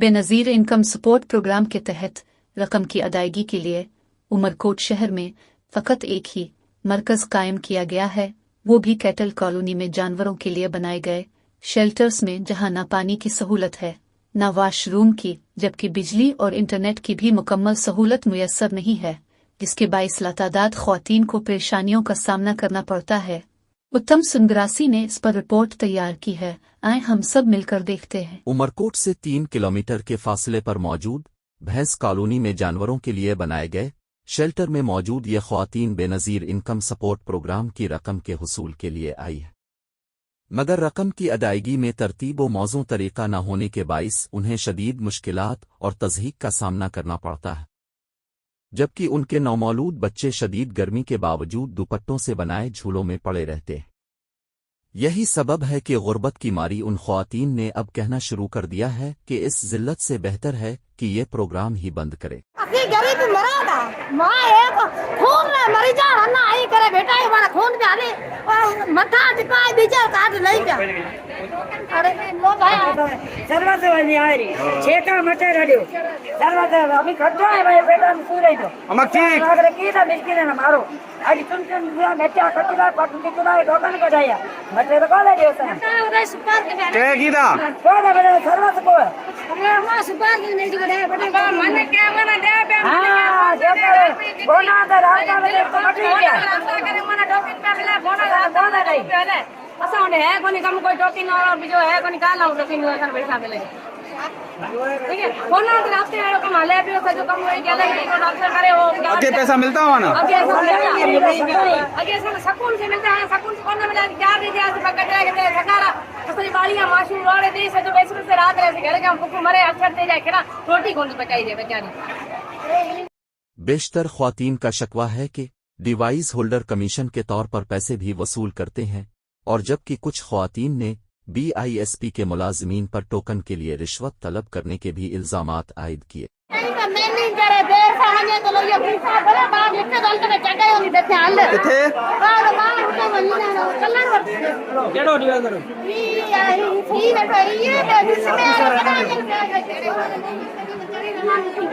Benazir income support programme के तहत रकम की अदायगी के लिए उमरकोट शहर में फ़कत एक ही मरकज़ कायम किया गया है, वो भी कैटल कॉलोनी में जानवरों के लिए बनाए गए शेल्टर्स में, जहां न पानी की सहूलत है न वाशरूम की, जबकि बिजली और इंटरनेट की भी मुकम्मल सहूलत मुयस्सर नहीं है, जिसके बाइस लातादाद ख्वातीन को परेशानियों का सामना करना पड़ता है। उत्तम सुनग्रासी ने इस पर रिपोर्ट तैयार की है, आए हम सब मिलकर देखते हैं। उमरकोट से 3 किलोमीटर के फासले पर मौजूद भैंस कॉलोनी में जानवरों के लिए बनाए गए शेल्टर में मौजूद ये ख्वातीन बेनज़ीर इनकम सपोर्ट प्रोग्राम की रकम के हुसूल के लिए आई है, मगर रकम की अदायगी में तरतीब व मौजूद तरीका न होने के बाइस उन्हें शदीद मुश्किलात और तज़हीक का सामना करना पड़ता है, जबकि उनके नौमौलूद बच्चे शदीद गर्मी के बावजूद दुपट्टों से बनाए झूलों में पड़े रहते हैं। यही सबब है कि गुर्बत की मारी उन ख्वातीन ने अब कहना शुरू कर दिया है कि इस जिल्लत से बेहतर है कि ये प्रोग्राम ही बंद करे। पैसा मिलता हुआ ना सकून से मिलता है, सकून से करने में क्या दीजिए बाड़ियां माशूम रोड़े दे से जो बेसुर से रात रहे घर के हम भूख मरे अक्षर दे जाए ना रोटी कौन पकाई दे बेचारी। बेशतर ख्वातीन का शकवा है कि डिवाइस होल्डर कमीशन के तौर पर पैसे भी वसूल करते हैं, और जबकि कुछ ख्वातीन ने BISP के मुलाजमीन पर टोकन के लिए रिश्वत तलब करने के भी इल्जामात आयद किए।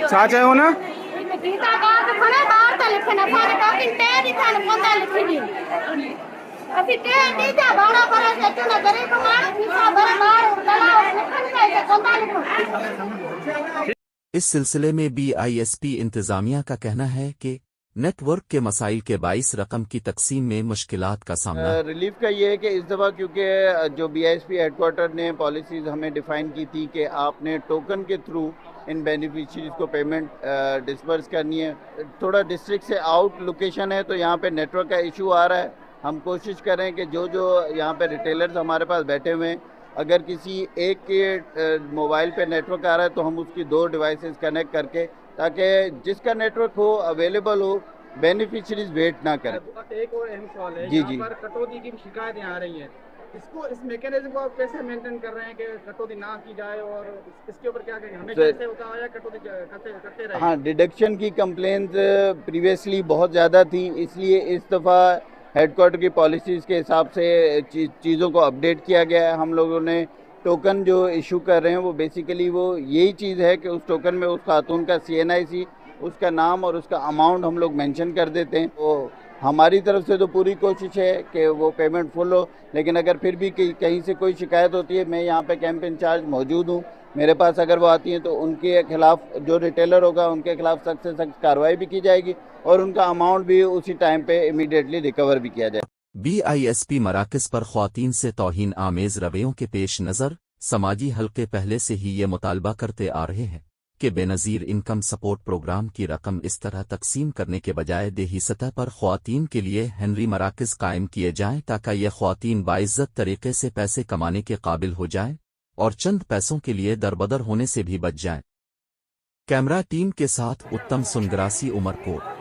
चाचा हो ना इस सिलसिले में BISP इंतजामिया का कहना है कि नेटवर्क के मसाइल के बाइस रकम की तकसीम में मुश्किलात का सामना। रिलीफ का ये है कि इस दफ़ा क्योंकि जो BISP हेडक्वार्टर ने पॉलिसीज़ हमें डिफ़ाइन की थी कि आपने टोकन के थ्रू इन बेनिफिशरीज़ को पेमेंट डिस्पर्स करनी है, थोड़ा डिस्ट्रिक्ट से आउट लोकेशन है तो यहाँ पे नेटवर्क का इशू आ रहा है। हम कोशिश कर रहे हैं कि जो यहाँ पे रिटेलर्स हमारे पास बैठे हुए हैं, अगर किसी एक के मोबाइल पे नेटवर्क आ रहा है तो हम उसकी 2 डिवाइसेस कनेक्ट करके, ताकि जिसका नेटवर्क हो अवेलेबल हो, बेनिफिशरीज वेट ना करें। एक और अहम सवाल है, जी पर कटौती की शिकायतें आ रही हैं, इस मैकेनिज्म को आप कैसे मेंटेन कर रहे हैं कि कटौती ना की जाए, और इसके ऊपर क्या करेंगे? हमेशा ऐसे होता है कटौती करते रहे? हाँ, डिडक्शन की कंप्लेंट प्रीवियसली बहुत ज़्यादा थी, इसलिए इस दफ़ा हेडक्वार्टर की पॉलिसीज़ के हिसाब से चीज़ों को अपडेट किया गया है। हम लोगों ने टोकन जो इशू कर रहे हैं वो बेसिकली वो यही चीज़ है कि उस टोकन में उस खातून का CNIC, उसका नाम और उसका अमाउंट हम लोग मेंशन कर देते हैं। तो हमारी तरफ से तो पूरी कोशिश है कि वो पेमेंट फुल हो, लेकिन अगर फिर भी कहीं से कोई शिकायत होती है, मैं यहाँ पे कैंप इंचार्ज मौजूद हूँ, मेरे पास अगर वो आती हैं तो उनके खिलाफ जो रिटेलर होगा उनके खिलाफ सख्त से सख्त कार्रवाई भी की जाएगी और उनका अमाउंट भी उसी टाइम पे इमीडिएटली रिकवर भी किया जाए। BISP मराकज़ पर ख्वातीन से तौहीन आमेज़ रवैयों के पेश नज़र समाजी हल्के पहले से ही ये मुतालबा करते आ रहे हैं कि बेनज़ीर इनकम सपोर्ट प्रोग्राम की रकम इस तरह तकसीम करने के बजाय देही सतह पर ख्वातीन के लिए हेनरी मराकज़ कायम किए जाएं, ताकि ये ख्वातीन बाइज़्ज़त तरीके से पैसे कमाने के काबिल हो जाएं और चंद पैसों के लिए दरबदर होने से भी बच जाएं। कैमरा टीम के साथ उत्तम सुनग्रासी, उमरकोट।